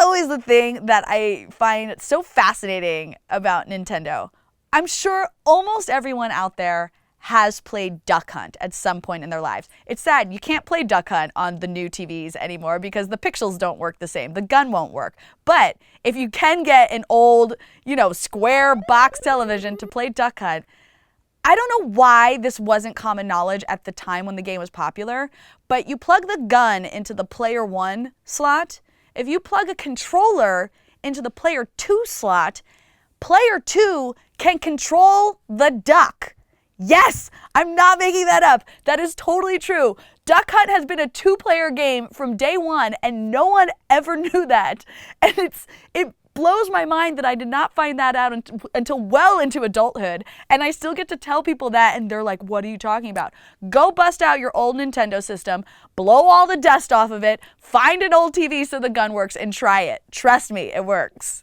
always the thing that I find so fascinating about Nintendo. I'm sure almost everyone out there has played Duck Hunt at some point in their lives. It's sad, you can't play Duck Hunt on the new TVs anymore because the pixels don't work the same. The gun won't work. But if you can get an old, square box television to play Duck Hunt, I don't know why this wasn't common knowledge at the time when the game was popular, but you plug the gun into the player 1 slot. If you plug a controller into the player 2 slot, player 2 can control the duck. Yes, I'm not making that up. That is totally true. Duck Hunt has been a 2-player game from day one, and no one ever knew that. And it blows my mind that I did not find that out until well into adulthood, and I still get to tell people that, and they're like, what are you talking about? Go bust out your old Nintendo system, blow all the dust off of it, find an old TV so the gun works, and try it. Trust me, it works.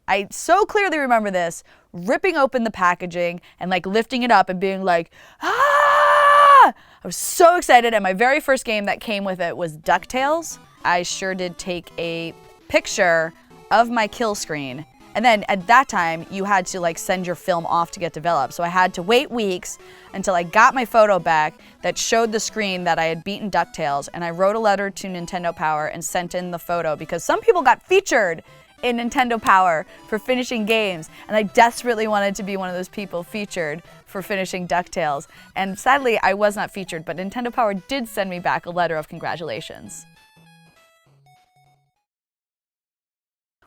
I so clearly remember this, ripping open the packaging and lifting it up and being like, ah! I was so excited, and my very first game that came with it was DuckTales. I sure did take a picture of my kill screen. And then at that time, you had to send your film off to get developed. So I had to wait weeks until I got my photo back that showed the screen that I had beaten DuckTales. And I wrote a letter to Nintendo Power and sent in the photo because some people got featured in Nintendo Power for finishing games, and I desperately wanted to be one of those people featured for finishing DuckTales. And sadly, I was not featured, but Nintendo Power did send me back a letter of congratulations.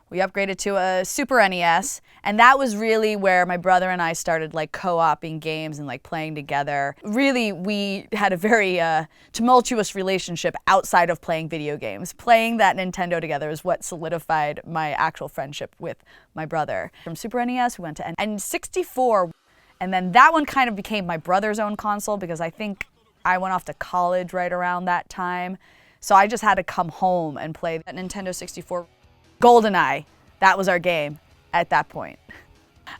We upgraded to a Super NES, and that was really where my brother and I started co-oping games and playing together. Really, we had a very tumultuous relationship outside of playing video games. Playing that Nintendo together is what solidified my actual friendship with my brother. From Super NES, we went to N64, and then that one kind of became my brother's own console because I think I went off to college right around that time. So I just had to come home and play that Nintendo 64. GoldenEye, that was our game at that point.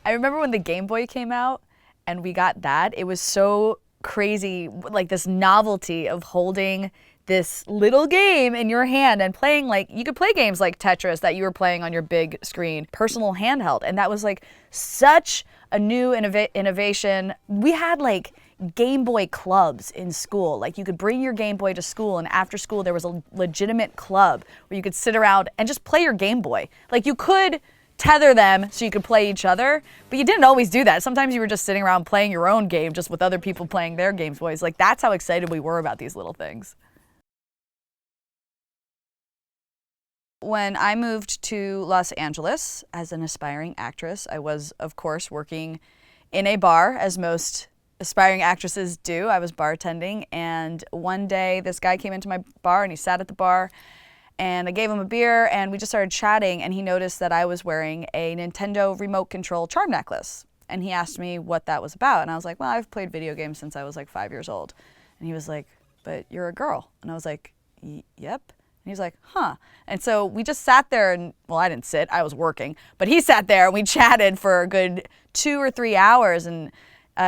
I remember when the Game Boy came out and we got that, it was so crazy, this novelty of holding this little game in your hand and playing you could play games like Tetris that you were playing on your big screen, personal handheld, and that was such a new innovation. We had Game Boy clubs in school. You could bring your Game Boy to school, and after school there was a legitimate club where you could sit around and just play your Game Boy. You could tether them so you could play each other, but you didn't always do that. Sometimes you were just sitting around playing your own game just with other people playing their Game Boys. That's how excited we were about these little things. When I moved to Los Angeles as an aspiring actress, I was, of course, working in a bar, as most aspiring actresses do. I was bartending, and one day this guy came into my bar and he sat at the bar, and I gave him a beer and we just started chatting, and he noticed that I was wearing a Nintendo remote control charm necklace, and he asked me what that was about, and I was like, well, I've played video games since I was 5 years old. And he was like, but you're a girl. And I was like, yep. And he's like, huh. And so we just sat there and, well, I didn't sit, I was working, but he sat there and we chatted for a good 2 or 3 hours, and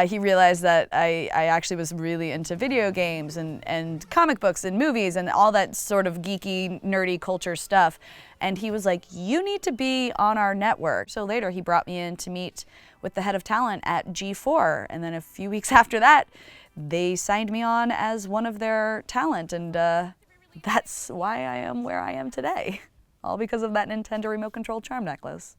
he realized that I actually was really into video games and comic books and movies and all that sort of geeky, nerdy culture stuff. And he was like, you need to be on our network. So later he brought me in to meet with the head of talent at G4. And then a few weeks after that, they signed me on as one of their talent. And that's why I am where I am today. All because of that Nintendo remote control charm necklace.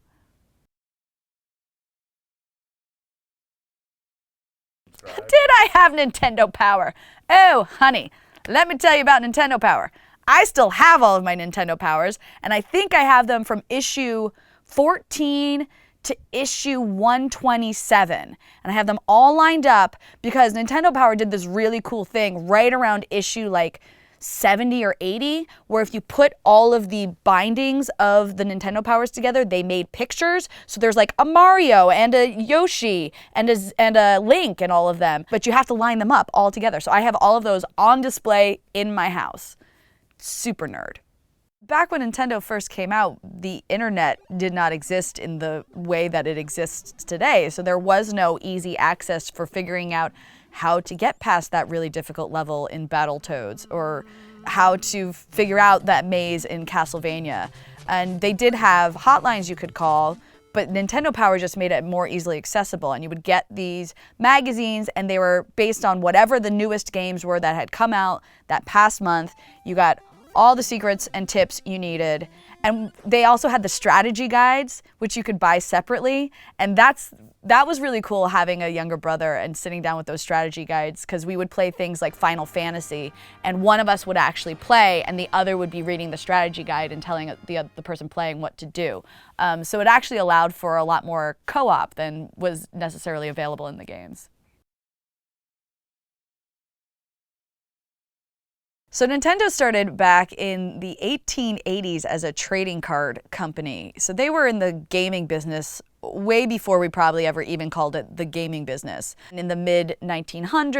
Did I have Nintendo Power? Oh, honey, let me tell you about Nintendo Power. I still have all of my Nintendo Powers, and I think I have them from issue 14 to issue 127. And I have them all lined up because Nintendo Power did this really cool thing right around issue 70 or 80, where if you put all of the bindings of the Nintendo Powers together, they made pictures. So there's a Mario and a Yoshi and a Link and all of them, but you have to line them up all together. So I have all of those on display in my house. Super nerd. Back when Nintendo first came out, the internet did not exist in the way that it exists today. So there was no easy access for figuring out how to get past that really difficult level in Battletoads or how to figure out that maze in Castlevania. And they did have hotlines you could call, but Nintendo Power just made it more easily accessible. And you would get these magazines, and they were based on whatever the newest games were that had come out that past month. You got all the secrets and tips you needed. And they also had the strategy guides, which you could buy separately. And that was really cool, having a younger brother and sitting down with those strategy guides, because we would play things like Final Fantasy, and one of us would actually play and the other would be reading the strategy guide and telling the person playing what to do. So it actually allowed for a lot more co-op than was necessarily available in the games. So Nintendo started back in the 1880s as a trading card company. So they were in the gaming business way before we probably ever even called it the gaming business. In the mid-1900s,